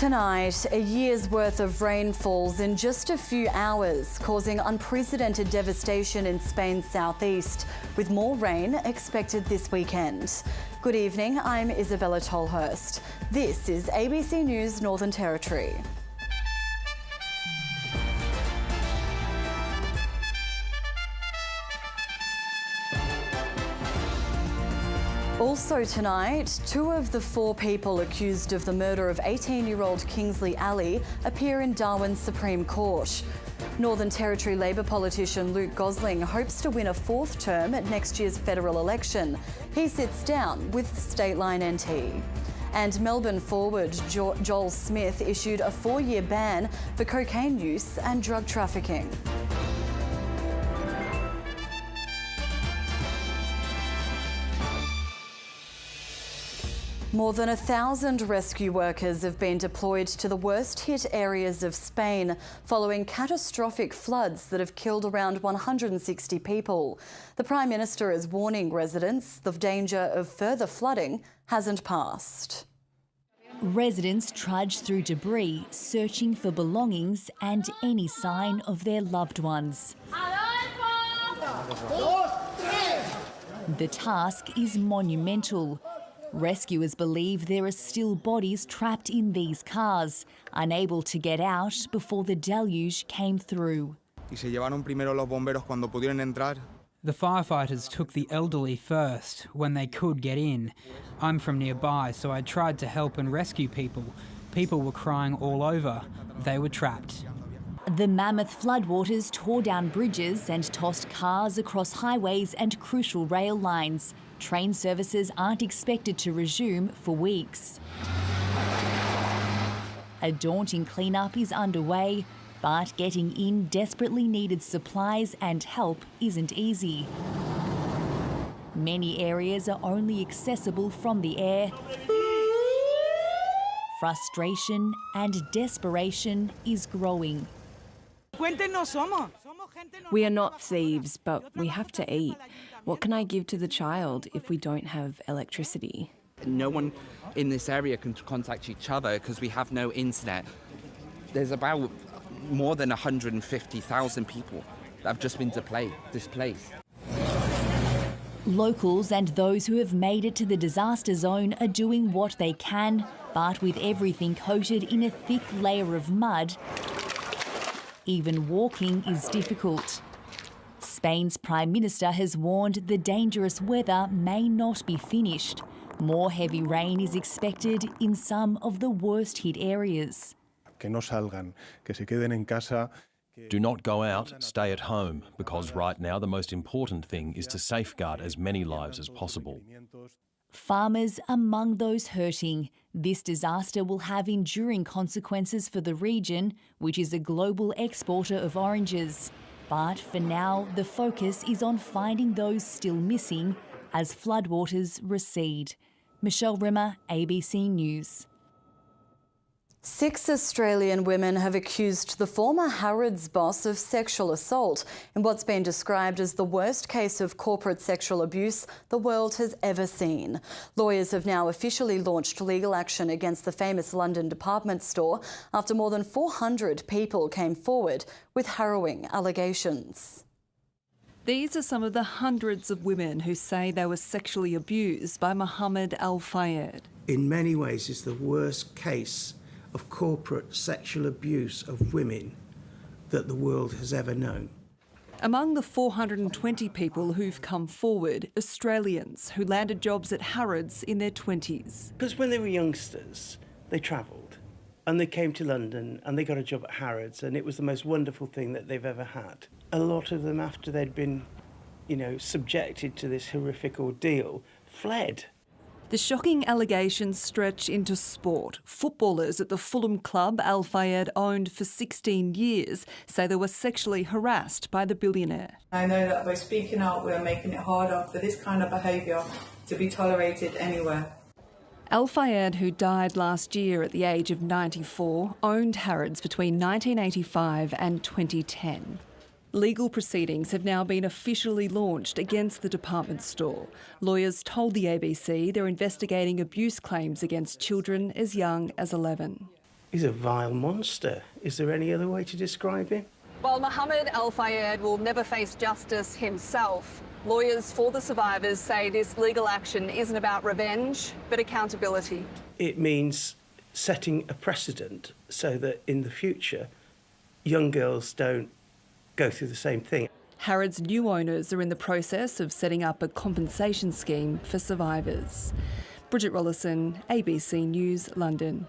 Tonight, a year's worth of rain falls in just a few hours, causing unprecedented devastation in Spain's southeast, with more rain expected this weekend. Good evening, I'm Isabella Tolhurst. This is ABC News Northern Territory. Also tonight, 2 of the 4 people accused of the murder of 18-year-old Kingsley Ali appear in Darwin's Supreme Court. Northern Territory Labor politician Gosling hopes to win a 4th term at next year's federal election. He sits down with Stateline NT. And Melbourne forward Joel Smith issued a 4-year ban for cocaine use and drug trafficking. More than 1,000 rescue workers have been deployed to the worst-hit areas of Spain following catastrophic floods that have killed around 160 people. The Prime Minister is warning residents the danger of further flooding hasn't passed. Residents trudge through debris, searching for belongings and any sign of their loved ones. The task is monumental. Rescuers believe there are still bodies trapped in these cars, unable to get out before the deluge came through. The firefighters took the elderly first, when they could get in. I'm from nearby, so I tried to help and rescue people. People were crying all over. They were trapped. The mammoth floodwaters tore down bridges and tossed cars across highways and crucial rail lines. Train services aren't expected to resume for weeks. A daunting clean-up is underway, but getting in desperately needed supplies and help isn't easy. Many areas are only accessible from the air. Frustration and desperation is growing. We are not thieves, but we have to eat. What can I give to the child if we don't have electricity? No one in this area can contact each other because we have no internet. There's about more than 150,000 people that have just been displaced. Locals and those who have made it to the disaster zone are doing what they can, but with everything coated in a thick layer of mud, even walking is difficult. Spain's Prime Minister has warned the dangerous weather may not be finished. More heavy rain is expected in some of the worst-hit areas. Do not go out, stay at home, because right now the most important thing is to safeguard as many lives as possible. Farmers among those hurting. This disaster will have enduring consequences for the region, which is a global exporter of oranges. But for now, the focus is on finding those still missing as floodwaters recede. Michelle Rimmer, ABC News. 6 Australian women have accused the former Harrods boss of sexual assault in what's been described as the worst case of corporate sexual abuse the world has ever seen. Lawyers have now officially launched legal action against the famous London department store after more than 400 people came forward with harrowing allegations. These are some of the hundreds of women who say they were sexually abused by Mohammed Al-Fayed. In many ways, it's the worst case of corporate sexual abuse of women that the world has ever known. Among the 420 people who've come forward, Australians who landed jobs at Harrods in their 20s. Because when they were youngsters, they travelled and they came to London and they got a job at Harrods, and it was the most wonderful thing that they've ever had. A lot of them, after they'd been, subjected to this horrific ordeal, fled. The shocking allegations stretch into sport. Footballers at the Fulham club Al-Fayed owned for 16 years say they were sexually harassed by the billionaire. I know that by speaking out, we are making it harder for this kind of behaviour to be tolerated anywhere. Al-Fayed, who died last year at the age of 94, owned Harrods between 1985 and 2010. Legal proceedings have now been officially launched against the department store. Lawyers told the ABC they're investigating abuse claims against children as young as 11. He's a vile monster. Is there any other way to describe him? While Mohammed Al-Fayed will never face justice himself, lawyers for the survivors say this legal action isn't about revenge, but accountability. It means setting a precedent so that in the future, young girls don't go through the same thing. Harrods' new owners are in the process of setting up a compensation scheme for survivors. Bridget Rollison, ABC News, London.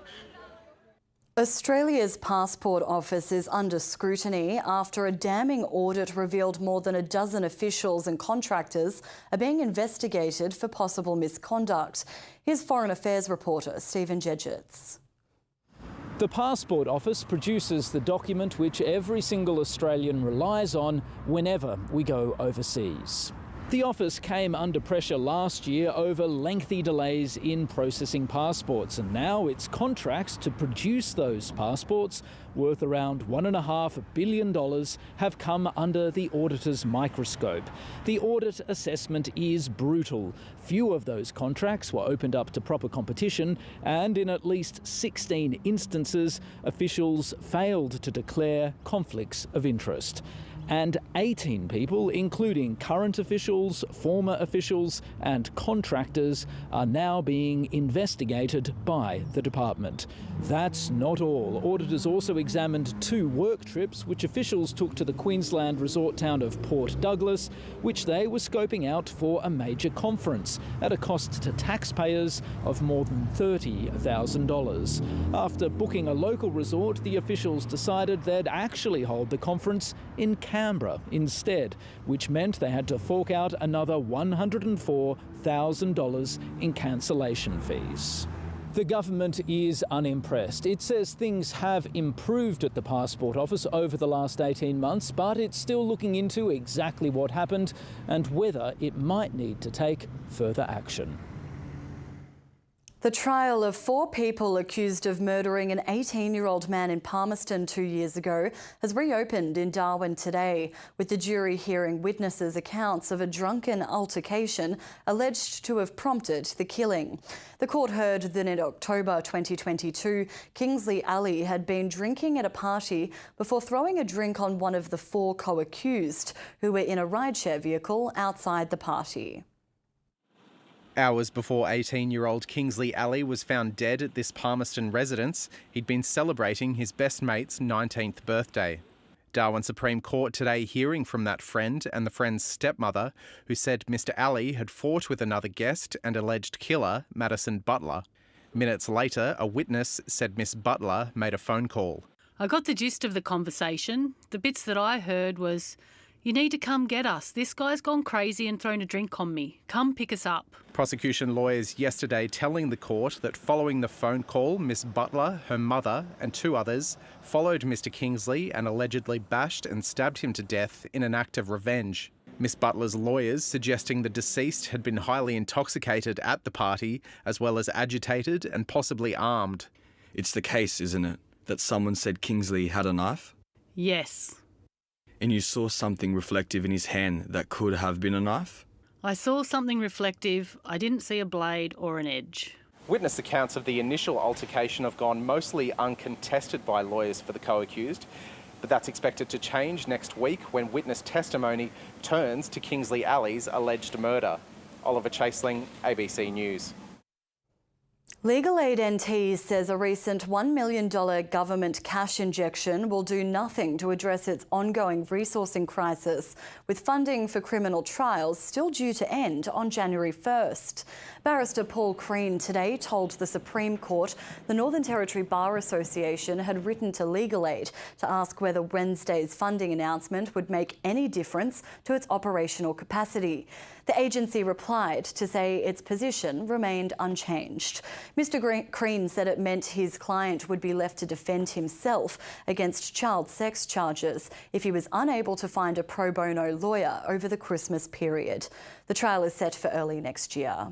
Australia's passport office is under scrutiny after a damning audit revealed more than a dozen officials and contractors are being investigated for possible misconduct. Here's Foreign Affairs reporter Stephen Jedgetts. The Passport Office produces the document which every single Australian relies on whenever we go overseas. The office came under pressure last year over lengthy delays in processing passports, and now its contracts to produce those passports, worth around $1.5 billion, have come under the auditor's microscope. The audit assessment is brutal. Few of those contracts were opened up to proper competition, and in at least 16 instances, officials failed to declare conflicts of interest. And 18 people, including current officials, former officials and contractors, are now being investigated by the department. That's not all. Auditors also examined 2 work trips which officials took to the Queensland resort town of Port Douglas, which they were scoping out for a major conference at a cost to taxpayers of more than $30,000. After booking a local resort, the officials decided they'd actually hold the conference in Canberra instead, which meant they had to fork out another $104,000 in cancellation fees. The government is unimpressed. It says things have improved at the Passport Office over the last 18 months, but it's still looking into exactly what happened and whether it might need to take further action. The trial of 4 people accused of murdering an 18-year-old man in Palmerston 2 years ago has reopened in Darwin today, with the jury hearing witnesses' accounts of a drunken altercation alleged to have prompted the killing. The court heard that in October 2022, Kingsley Ali had been drinking at a party before throwing a drink on one of the 4 co-accused, who were in a rideshare vehicle outside the party. Hours before 18-year-old Kingsley Ali was found dead at this Palmerston residence, he'd been celebrating his best mate's 19th birthday. Darwin Supreme Court today hearing from that friend and the friend's stepmother, who said Mr Ali had fought with another guest and alleged killer, Madison Butler. Minutes later, a witness said Miss Butler made a phone call. I got the gist of the conversation. The bits that I heard was, "You need to come get us. This guy's gone crazy and thrown a drink on me. Come pick us up." Prosecution lawyers yesterday telling the court that following the phone call, Miss Butler, her mother and 2 others followed Mr Kingsley and allegedly bashed and stabbed him to death in an act of revenge. Miss Butler's lawyers suggesting the deceased had been highly intoxicated at the party, as well as agitated and possibly armed. It's the case, isn't it, that someone said Kingsley had a knife? Yes. And you saw something reflective in his hand that could have been a knife? I saw something reflective. I didn't see a blade or an edge. Witness accounts of the initial altercation have gone mostly uncontested by lawyers for the co-accused, but that's expected to change next week when witness testimony turns to Kingsley Ali's alleged murder. Oliver Chaseling, ABC News. Legal Aid NT says a recent $1 million government cash injection will do nothing to address its ongoing resourcing crisis, with funding for criminal trials still due to end on January 1st. Barrister Paul Crean today told the Supreme Court the Northern Territory Bar Association had written to Legal Aid to ask whether Wednesday's funding announcement would make any difference to its operational capacity. The agency replied to say its position remained unchanged. Mr Crean said it meant his client would be left to defend himself against child sex charges if he was unable to find a pro bono lawyer over the Christmas period. The trial is set for early next year.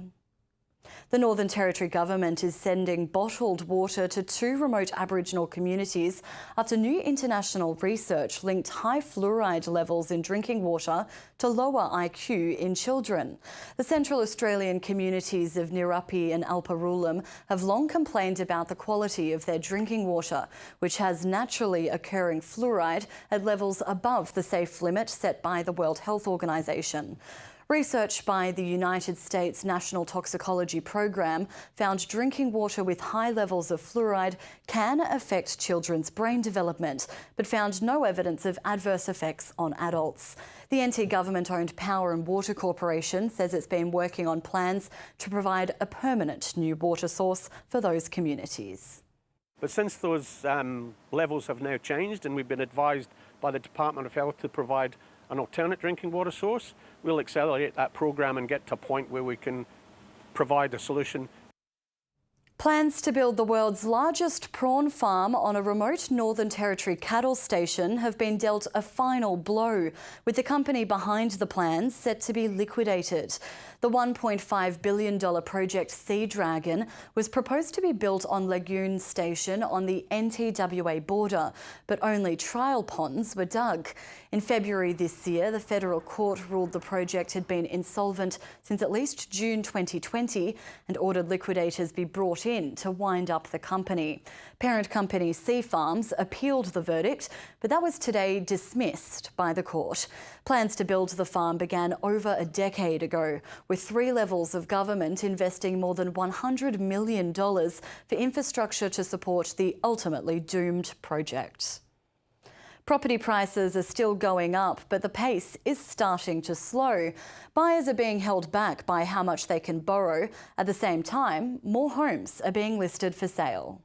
The Northern Territory government is sending bottled water to 2 remote Aboriginal communities after new international research linked high fluoride levels in drinking water to lower IQ in children. The Central Australian communities of Nirapi and Alparulam have long complained about the quality of their drinking water, which has naturally occurring fluoride at levels above the safe limit set by the World Health Organization. Research by the United States National Toxicology Program found drinking water with high levels of fluoride can affect children's brain development, but found no evidence of adverse effects on adults. The NT government-owned Power and Water Corporation says it's been working on plans to provide a permanent new water source for those communities. But since those levels have now changed and we've been advised by the Department of Health to provide an alternate drinking water source, we'll accelerate that program and get to a point where we can provide a solution. Plans to build the world's largest prawn farm on a remote Northern Territory cattle station have been dealt a final blow, with the company behind the plans set to be liquidated. The $1.5 billion project Sea Dragon was proposed to be built on Lagoon Station on the NT-WA border, but only trial ponds were dug. In February this year, the federal court ruled the project had been insolvent since at least June 2020 and ordered liquidators be brought in to wind up the company. Parent company Sea Farms appealed the verdict, but that was today dismissed by the court. Plans to build the farm began over a decade ago, with 3 levels of government investing more than $100 million for infrastructure to support the ultimately doomed project. Property prices are still going up, but the pace is starting to slow. Buyers are being held back by how much they can borrow. At the same time, more homes are being listed for sale.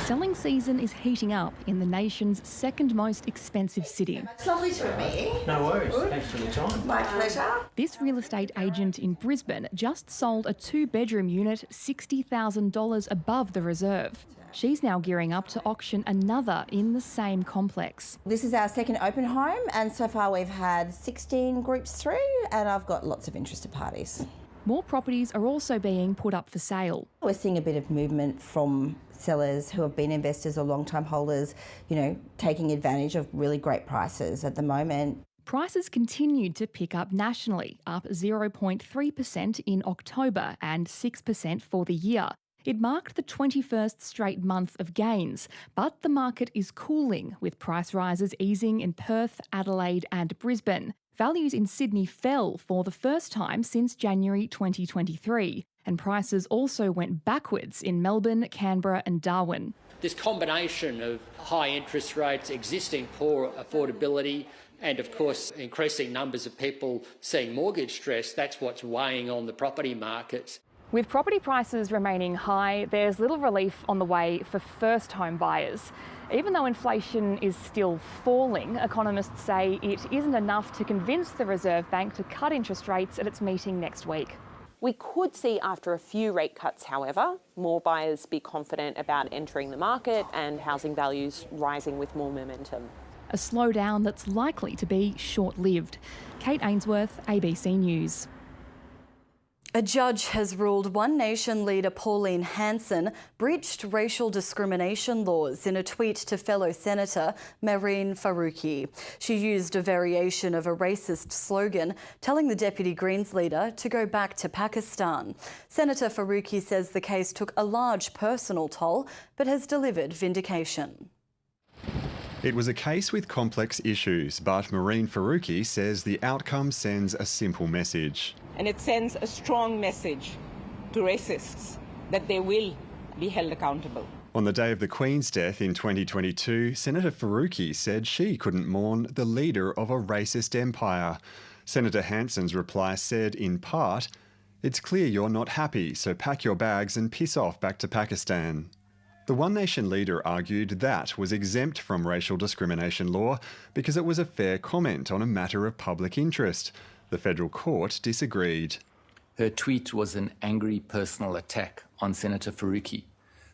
Selling season is heating up in the nation's second most expensive city. It's lovely to meet you. No worries. Good. Thanks for the time. My pleasure. This real estate agent in Brisbane just sold a 2-bedroom unit $60,000 above the reserve. She's now gearing up to auction another in the same complex. This is our second open home, and so far we've had 16 groups through, and I've got lots of interested parties. More properties are also being put up for sale. We're seeing a bit of movement from sellers who have been investors or long-time holders, taking advantage of really great prices at the moment. Prices continued to pick up nationally, up 0.3% in October and 6% for the year. It marked the 21st straight month of gains, but the market is cooling, with price rises easing in Perth, Adelaide and Brisbane. Values in Sydney fell for the first time since January 2023, and prices also went backwards in Melbourne, Canberra and Darwin. This combination of high interest rates, existing poor affordability, and of course increasing numbers of people seeing mortgage stress, that's what's weighing on the property markets. With property prices remaining high, there's little relief on the way for first home buyers. Even though inflation is still falling, economists say it isn't enough to convince the Reserve Bank to cut interest rates at its meeting next week. We could see, after a few rate cuts, however, more buyers be confident about entering the market and housing values rising with more momentum. A slowdown that's likely to be short-lived. Kate Ainsworth, ABC News. A judge has ruled One Nation leader Pauline Hanson breached racial discrimination laws in a tweet to fellow Senator Mehreen Faruqi. She used a variation of a racist slogan telling the Deputy Greens leader to go back to Pakistan. Senator Faruqi says the case took a large personal toll but has delivered vindication. It was a case with complex issues, but Mehreen Faruqi says the outcome sends a simple message. And it sends a strong message to racists that they will be held accountable. On the day of the Queen's death in 2022, Senator Faruqi said she couldn't mourn the leader of a racist empire. Senator Hanson's reply said, in part, "It's clear you're not happy, so pack your bags and piss off back to Pakistan." The One Nation leader argued that was exempt from racial discrimination law because it was a fair comment on a matter of public interest. The federal court disagreed. Her tweet was an angry personal attack on Senator Faruqi,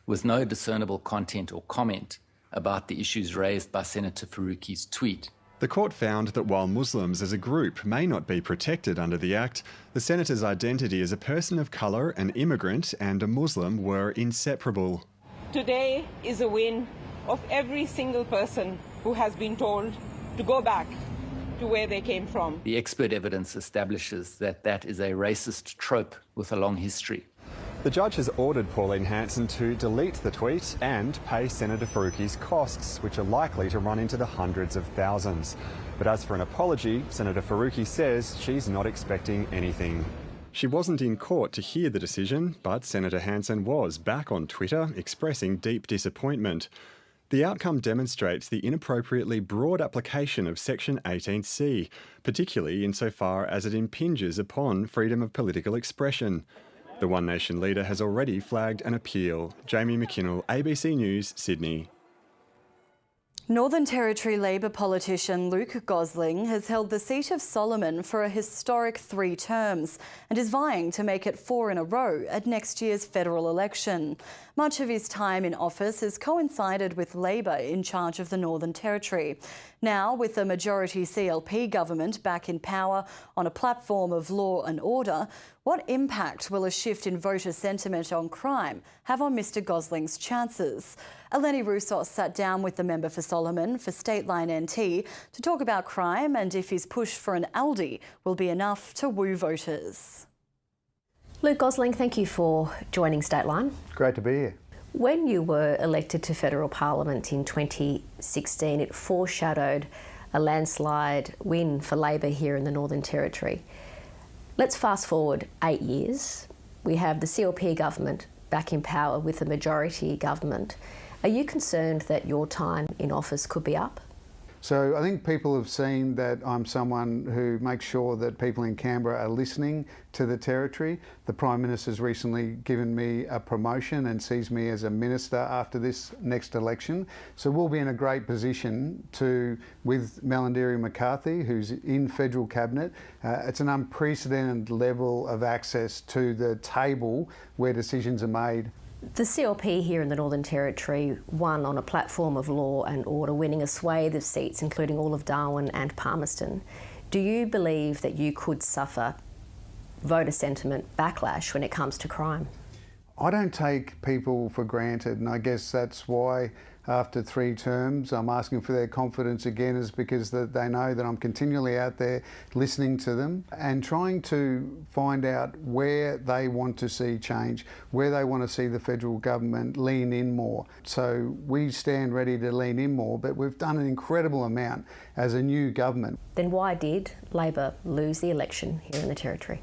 with no discernible content or comment about the issues raised by Senator Faruqi's tweet. The court found that while Muslims as a group may not be protected under the Act, the senator's identity as a person of colour, an immigrant and a Muslim were inseparable. Today is a win of every single person who has been told to go back to where they came from. The expert evidence establishes that that is a racist trope with a long history. The judge has ordered Pauline Hanson to delete the tweet and pay Senator Faruqi's costs, which are likely to run into the hundreds of thousands. But as for an apology, Senator Faruqi says she's not expecting anything. She wasn't in court to hear the decision, but Senator Hanson was back on Twitter expressing deep disappointment. The outcome demonstrates the inappropriately broad application of Section 18C, particularly insofar as it impinges upon freedom of political expression. The One Nation leader has already flagged an appeal. Jamie McKinnell, ABC News, Sydney. Northern Territory Labor politician Luke Gosling has held the seat of Solomon for a historic 3 terms and is vying to make it 4 in a row at next year's federal election. Much of his time in office has coincided with Labor in charge of the Northern Territory. Now, with the majority CLP government back in power on a platform of law and order, what impact will a shift in voter sentiment on crime have on Mr Gosling's chances? Eleni Roussos sat down with the member for Solomon for State Line NT to talk about crime and if his push for an Aldi will be enough to woo voters. Luke Gosling, thank you for joining State Line. Great to be here. When you were elected to federal parliament in 2016, it foreshadowed a landslide win for Labor here in the Northern Territory. Let's fast forward 8 years. We have the CLP government back in power with a majority government. Are you concerned that your time in office could be up? So I think people have seen that I'm someone who makes sure that people in Canberra are listening to the Territory. The Prime Minister's recently given me a promotion and sees me as a minister after this next election. So we'll be in a great position to, with Melandiri McCarthy, who's in federal cabinet, it's an unprecedented level of access to the table where decisions are made. The CLP here in the Northern Territory won on a platform of law and order, winning a swathe of seats, including all of Darwin and Palmerston. Do you believe that you could suffer voter sentiment backlash when it comes to crime? I don't take people for granted, and I guess that's why after 3 terms I'm asking for their confidence again, is because they know that I'm continually out there listening to them and trying to find out where they want to see change, where they want to see the federal government lean in more. So we stand ready to lean in more, but we've done an incredible amount as a new government. Then why did Labor lose the election here in the Territory?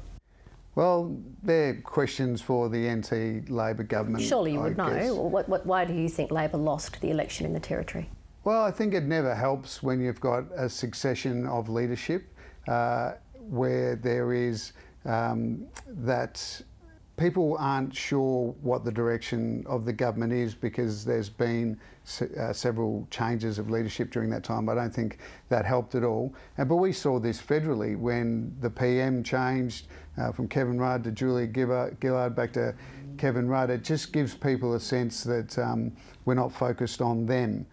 Well, they're questions for the NT Labor government. Surely you would know. Why do you think Labor lost the election in the Territory? Well, I think it never helps when you've got a succession of leadership where there is that people aren't sure what the direction of the government is because there's been several changes of leadership during that time. I don't think that helped at all. But we saw this federally when the PM changed from Kevin Rudd to Julia Gillard back to Kevin Rudd. It just gives people a sense that we're not focused on them.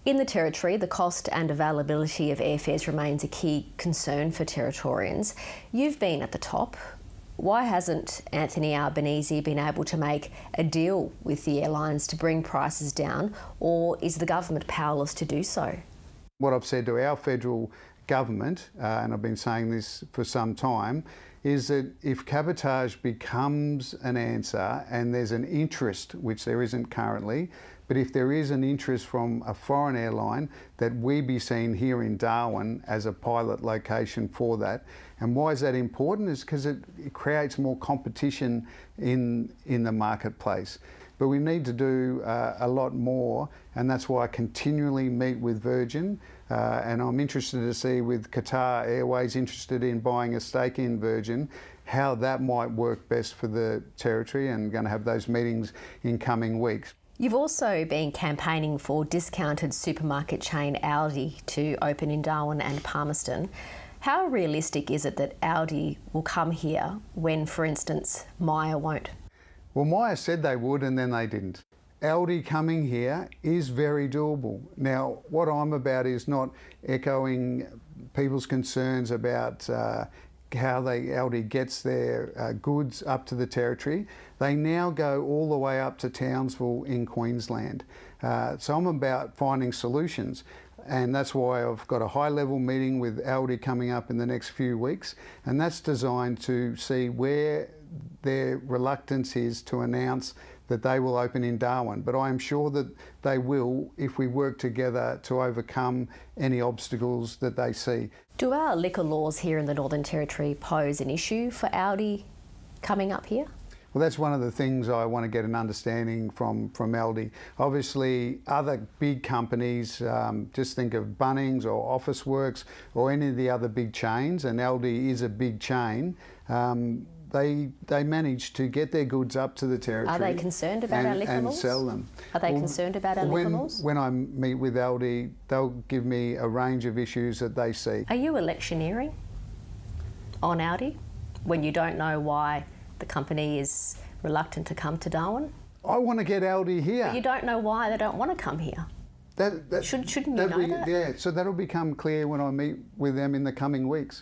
In the Territory, the cost and availability of airfares remains a key concern for Territorians. You've been at the top. Why hasn't Anthony Albanese been able to make a deal with the airlines to bring prices down, or is the government powerless to do so? What I've said to our federal government, and I've been saying this for some time, is that if cabotage becomes an answer and there's an interest, which there isn't currently, but if there is an interest from a foreign airline, that we be seen here in Darwin as a pilot location for that. And why is that important? Is because it creates more competition in the marketplace. But we need to do a lot more, and that's why I continually meet with Virgin, and I'm interested to see with Qatar Airways interested in buying a stake in Virgin, how that might work best for the Territory, and going to have those meetings in coming weeks. You've also been campaigning for discounted supermarket chain Aldi to open in Darwin and Palmerston. How realistic is it that Aldi will come here when, for instance, Myer won't? Well, Myer said they would and then they didn't. Aldi coming here is very doable. Now, what I'm about is not echoing people's concerns about how Aldi gets their goods up to the Territory. They now go all the way up to Townsville in Queensland. So I'm about finding solutions. And that's why I've got a high-level meeting with Aldi coming up in the next few weeks, and that's designed to see where their reluctance is to announce that they will open in Darwin. But I am sure that they will if we work together to overcome any obstacles that they see. Do our liquor laws here in the Northern Territory pose an issue for Aldi coming up here? Well, that's one of the things I want to get an understanding from Aldi. Obviously, other big companies, just think of Bunnings or Officeworks or any of the other big chains, and Aldi is a big chain, they manage to get their goods up to the Territory. Are they concerned about our liquor laws? And sell them. Are they concerned about our liquor laws? When I meet with Aldi, they'll give me a range of issues that they see. Are you electioneering on Aldi when you don't know why the company is reluctant to come to Darwin? I want to get Aldi here. But you don't know why they don't want to come here. Shouldn't you know that? Yeah, so that'll become clear when I meet with them in the coming weeks.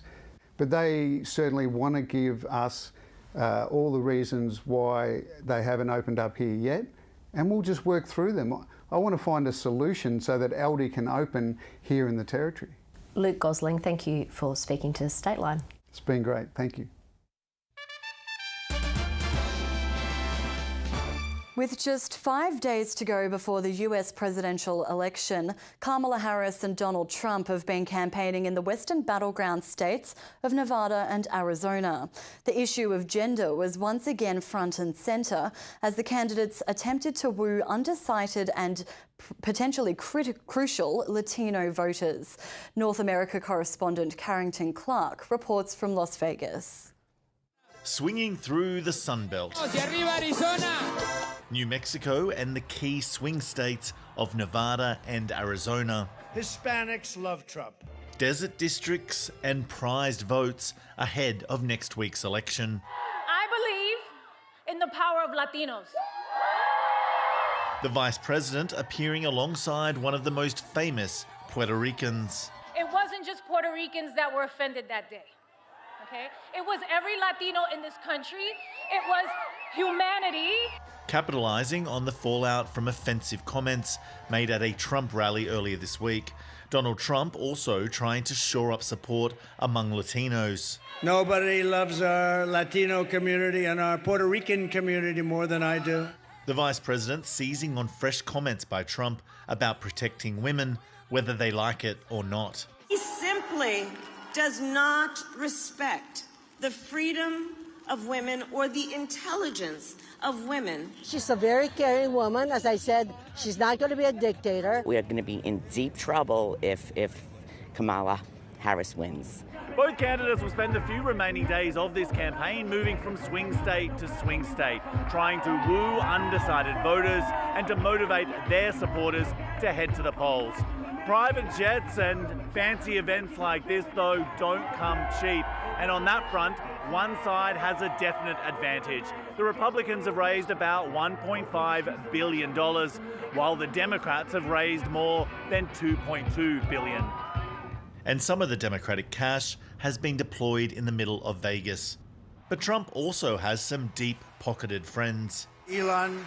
But they certainly want to give us all the reasons why they haven't opened up here yet, and we'll just work through them. I want to find a solution so that Aldi can open here in the Territory. Luke Gosling, thank you for speaking to Stateline. It's been great, thank you. With just 5 days to go before the US presidential election, Kamala Harris and Donald Trump have been campaigning in the western battleground states of Nevada and Arizona. The issue of gender was once again front and centre as the candidates attempted to woo undecided and potentially crucial Latino voters. North America correspondent Carrington Clark reports from Las Vegas. Swinging through the Sunbelt, New Mexico and the key swing states of Nevada and Arizona. Hispanics love Trump. Desert districts and prized votes ahead of next week's election. I believe in the power of Latinos. The Vice President appearing alongside one of the most famous Puerto Ricans. It wasn't just Puerto Ricans that were offended that day. Okay? It was every Latino in this country. It was humanity. Capitalising on the fallout from offensive comments made at a Trump rally earlier this week. Donald Trump also trying to shore up support among Latinos. Nobody loves our Latino community and our Puerto Rican community more than I do. The Vice President seizing on fresh comments by Trump about protecting women, whether they like it or not. He simply does not respect the freedom of women or the intelligence of women. She's a very caring woman. As I said, she's not going to be a dictator. We are going to be in deep trouble if Kamala Harris wins. Both candidates will spend the few remaining days of this campaign moving from swing state to swing state, trying to woo undecided voters and to motivate their supporters to head to the polls. Private jets and fancy events like this, though, don't come cheap. And on that front, one side has a definite advantage. The Republicans have raised about $1.5 billion, while the Democrats have raised more than $2.2 billion. And some of the Democratic cash has been deployed in the middle of Vegas. But Trump also has some deep-pocketed friends. Elon,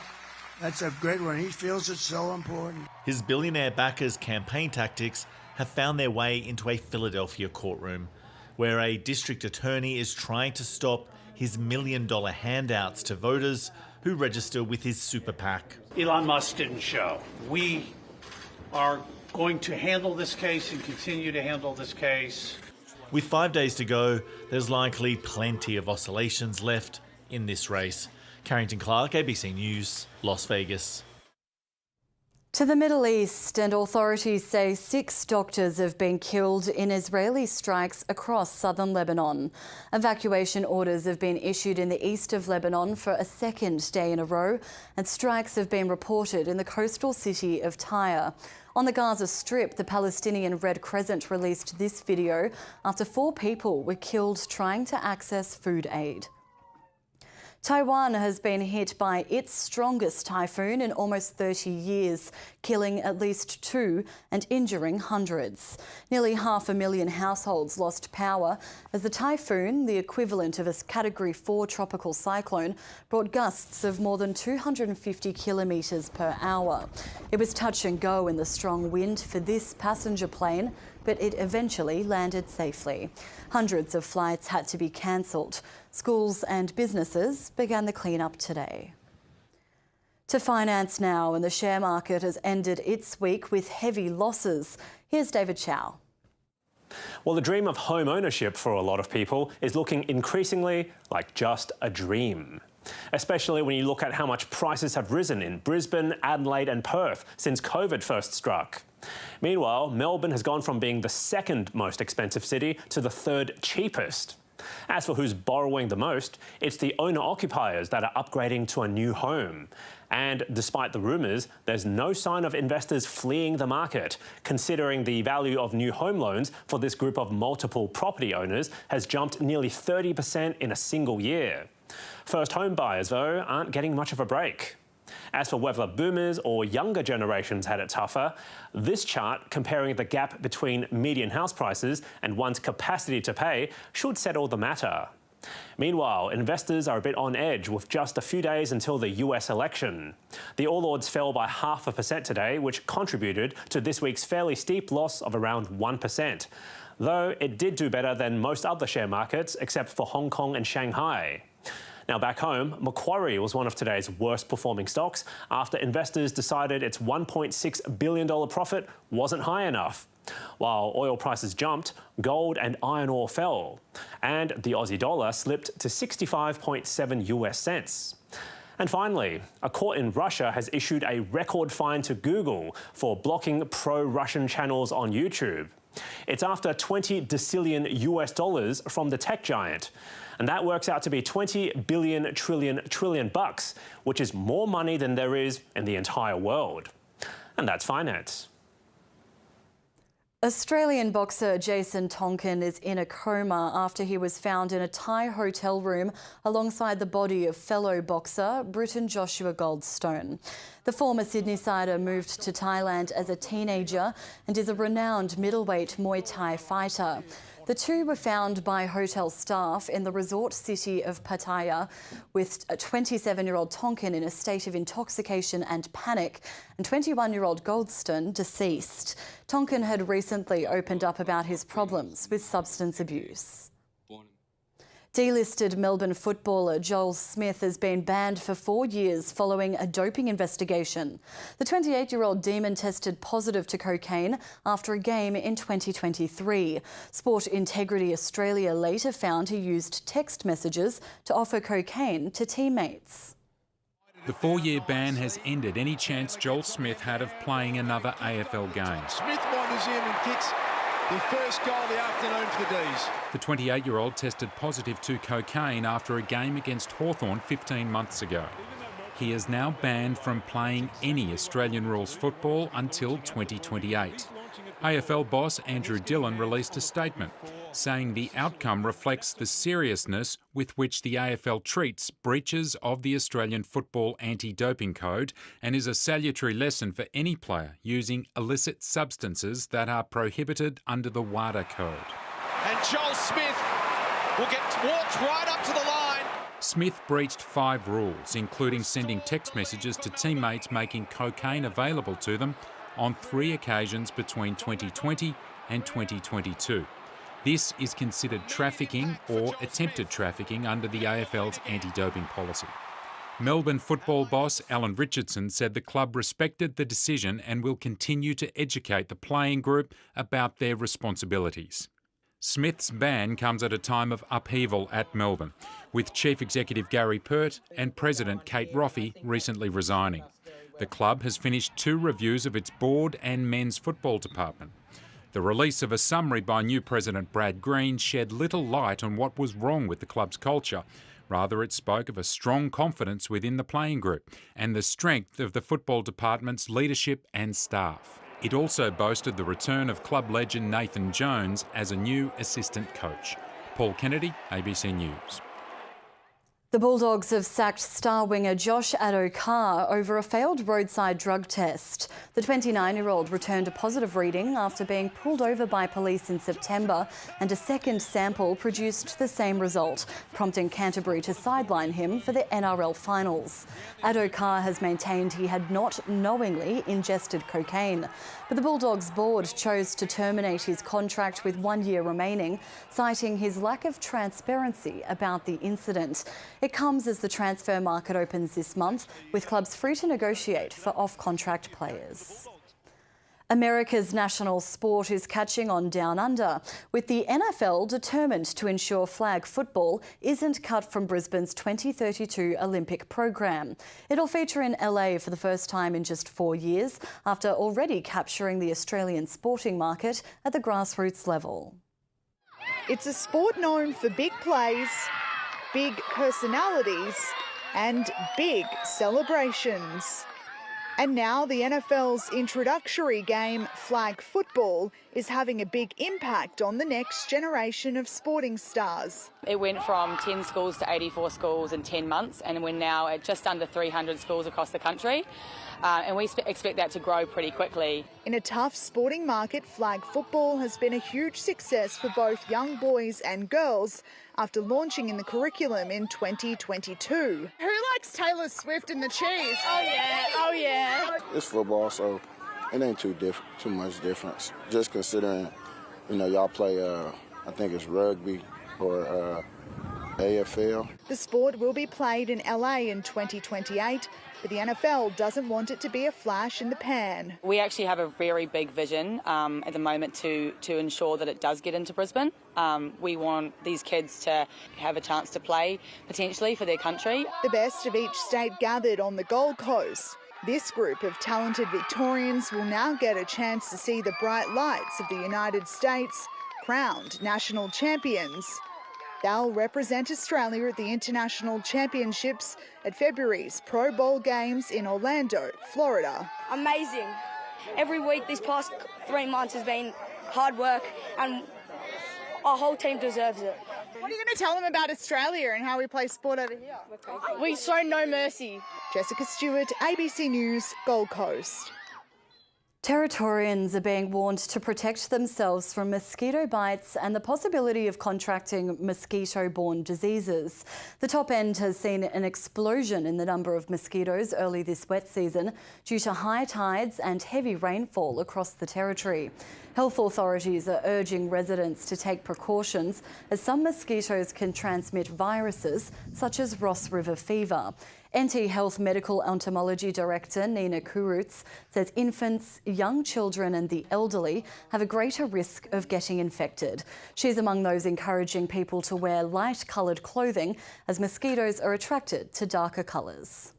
that's a great one. He feels it's so important. His billionaire backers' campaign tactics have found their way into a Philadelphia courtroom, where a district attorney is trying to stop his $1 million handouts to voters who register with his super PAC. Elon Musk didn't show. We are going to handle this case and continue to handle this case. With 5 days to go, there's likely plenty of oscillations left in this race. Carrington Clark, ABC News, Las Vegas. To the Middle East, and authorities say 6 doctors have been killed in Israeli strikes across southern Lebanon. Evacuation orders have been issued in the east of Lebanon for a second day in a row, and strikes have been reported in the coastal city of Tyre. On the Gaza Strip, the Palestinian Red Crescent released this video after 4 people were killed trying to access food aid. Taiwan has been hit by its strongest typhoon in almost 30 years, killing at least 2 and injuring hundreds. Nearly 500,000 households lost power as the typhoon, the equivalent of a Category 4 tropical cyclone, brought gusts of more than 250 kilometres per hour. It was touch and go in the strong wind for this passenger plane, but it eventually landed safely. Hundreds of flights had to be cancelled. Schools and businesses began the clean-up today. To finance now, and the share market has ended its week with heavy losses. Here's David Chow. Well, the dream of home ownership for a lot of people is looking increasingly like just a dream. Especially when you look at how much prices have risen in Brisbane, Adelaide and Perth since COVID first struck. Meanwhile, Melbourne has gone from being the second most expensive city to the third cheapest. As for who's borrowing the most, it's the owner-occupiers that are upgrading to a new home. And despite the rumours, there's no sign of investors fleeing the market, considering the value of new home loans for this group of multiple property owners has jumped nearly 30% in a single year. First home buyers, though, aren't getting much of a break. As for whether boomers or younger generations had it tougher, this chart comparing the gap between median house prices and one's capacity to pay should settle the matter. Meanwhile, investors are a bit on edge with just a few days until the US election. The All Ords fell by 0.5% today, which contributed to this week's fairly steep loss of around 1%, though it did do better than most other share markets except for Hong Kong and Shanghai. Now back home, Macquarie was one of today's worst performing stocks after investors decided its $1.6 billion profit wasn't high enough. While oil prices jumped, gold and iron ore fell, and the Aussie dollar slipped to 65.7 US cents. And finally, a court in Russia has issued a record fine to Google for blocking pro-Russian channels on YouTube. It's after 20 decillion US dollars from the tech giant. And that works out to be 20 billion trillion bucks, which is more money than there is in the entire world. And that's finance. Australian boxer Jason Tonkin is in a coma after he was found in a Thai hotel room alongside the body of fellow boxer Briton Joshua Goldstone. The former Sydney-sider moved to Thailand as a teenager and is a renowned middleweight Muay Thai fighter. The two were found by hotel staff in the resort city of Pattaya, with a 27-year-old Tonkin in a state of intoxication and panic, and 21-year-old Goldstone deceased. Tonkin had recently opened up about his problems with substance abuse. Delisted Melbourne footballer Joel Smith has been banned for 4 years following a doping investigation. The 28-year-old Demon tested positive to cocaine after a game in 2023. Sport Integrity Australia later found he used text messages to offer cocaine to teammates. The 4-year ban has ended any chance Joel Smith had of playing another AFL game. Smith wanders in and kicks the first goal of the afternoon for the D's. The 28-year-old tested positive to cocaine after a game against Hawthorn 15 months ago. He is now banned from playing any Australian rules football until 2028. AFL boss Andrew Dillon released a statement saying the outcome reflects the seriousness with which the AFL treats breaches of the Australian Football Anti-Doping Code and is a salutary lesson for any player using illicit substances that are prohibited under the WADA Code. And Joel Smith will get walked right up to the line. Smith breached 5 rules, including sending text messages to teammates making cocaine available to them on 3 occasions between 2020 and 2022. This is considered trafficking or attempted trafficking under the AFL's anti-doping policy. Melbourne football boss Alan Richardson said the club respected the decision and will continue to educate the playing group about their responsibilities. Smith's ban comes at a time of upheaval at Melbourne, with Chief Executive Gary Pert and President Kate Roffey recently resigning. The club has finished 2 reviews of its board and men's football department. The release of a summary by new President Brad Green shed little light on what was wrong with the club's culture. Rather, it spoke of a strong confidence within the playing group and the strength of the football department's leadership and staff. It also boasted the return of club legend Nathan Jones as a new assistant coach. Paul Kennedy, ABC News. The Bulldogs have sacked star winger Josh Addo-Carr over a failed roadside drug test. The 29-year-old returned a positive reading after being pulled over by police in September, and a second sample produced the same result, prompting Canterbury to sideline him for the NRL finals. Addo-Carr has maintained he had not knowingly ingested cocaine, but the Bulldogs board chose to terminate his contract with 1 year remaining, citing his lack of transparency about the incident. It comes as the transfer market opens this month, with clubs free to negotiate for off-contract players. America's national sport is catching on down under, with the NFL determined to ensure flag football isn't cut from Brisbane's 2032 Olympic program. It'll feature in LA for the first time in just 4 years, after already capturing the Australian sporting market at the grassroots level. It's a sport known for big plays, big personalities and big celebrations. And now the NFL's introductory game, flag football, is having a big impact on the next generation of sporting stars. It went from 10 schools to 84 schools in 10 months, and we're now at just under 300 schools across the country. And we expect that to grow pretty quickly. In a tough sporting market, flag football has been a huge success for both young boys and girls after launching in the curriculum in 2022. Who likes Taylor Swift and the Chiefs? Oh yeah, oh yeah. It's football, so it ain't too much difference. Just considering, y'all play, I think it's rugby or AFL. The sport will be played in LA in 2028, but the NFL doesn't want it to be a flash in the pan. We actually have a very big vision at the moment to ensure that it does get into Brisbane. We want these kids to have a chance to play potentially for their country. The best of each state gathered on the Gold Coast. This group of talented Victorians will now get a chance to see the bright lights of the United States, crowned national champions. They'll represent Australia at the International Championships at February's Pro Bowl Games in Orlando, Florida. Amazing. Every week this past 3 months has been hard work, and our whole team deserves it. What are you going to tell them about Australia and how we play sport over here? We show no mercy. Jessica Stewart, ABC News, Gold Coast. Territorians are being warned to protect themselves from mosquito bites and the possibility of contracting mosquito-borne diseases. The top end has seen an explosion in the number of mosquitoes early this wet season due to high tides and heavy rainfall across the territory. Health authorities are urging residents to take precautions as some mosquitoes can transmit viruses such as Ross River fever. NT Health Medical Entomology Director Nina Kurutz says infants, young children and the elderly have a greater risk of getting infected. She's among those encouraging people to wear light-coloured clothing as mosquitoes are attracted to darker colours.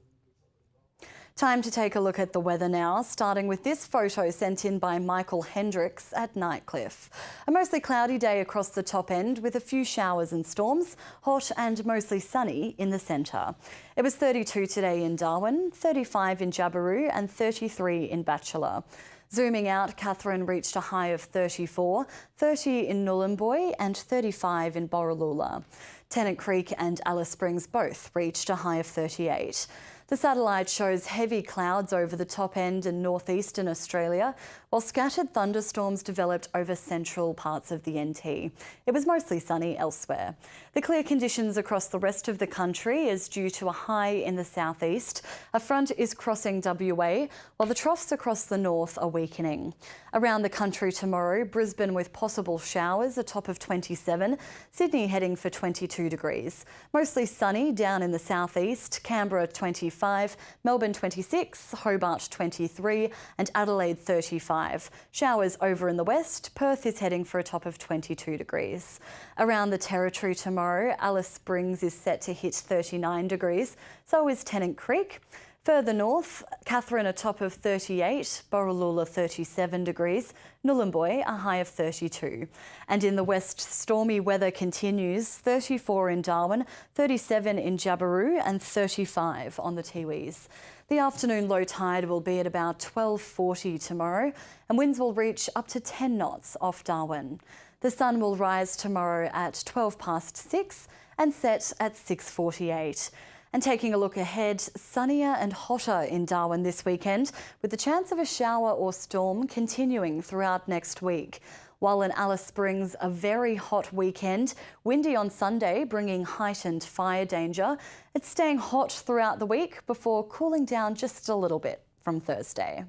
Time to take a look at the weather now, starting with this photo sent in by Michael Hendricks at Nightcliff. A mostly cloudy day across the top end with a few showers and storms, hot and mostly sunny in the centre. It was 32 today in Darwin, 35 in Jabiru and 33 in Bachelor. Zooming out, Katherine reached a high of 34, 30 in Nhulunbuy and 35 in Borroloola. Tennant Creek and Alice Springs both reached a high of 38. The satellite shows heavy clouds over the top end and northeastern Australia, while scattered thunderstorms developed over central parts of the NT. It was mostly sunny elsewhere. The clear conditions across the rest of the country is due to a high in the southeast. A front is crossing WA, while the troughs across the north are weakening. Around the country tomorrow, Brisbane with possible showers, a top of 27. Sydney heading for 22 degrees. Mostly sunny down in the southeast. Canberra 25, Melbourne 26, Hobart 23 and Adelaide 35. Showers over in the west. Perth is heading for a top of 22 degrees. Around the territory tomorrow, Alice Springs is set to hit 39 degrees. So is Tennant Creek. Further north, Katherine a top of 38, Borroloola 37 degrees, Nhulunbuy a high of 32. And in the west, stormy weather continues, 34 in Darwin, 37 in Jabiru and 35 on the Tiwis. The afternoon low tide will be at about 12:40 tomorrow and winds will reach up to 10 knots off Darwin. The sun will rise tomorrow at 6:12 and set at 6:48. And taking a look ahead, sunnier and hotter in Darwin this weekend, with the chance of a shower or storm continuing throughout next week. While in Alice Springs, a very hot weekend, windy on Sunday, bringing heightened fire danger. It's staying hot throughout the week before cooling down just a little bit from Thursday.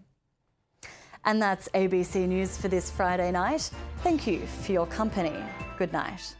And that's ABC News for this Friday night. Thank you for your company. Good night.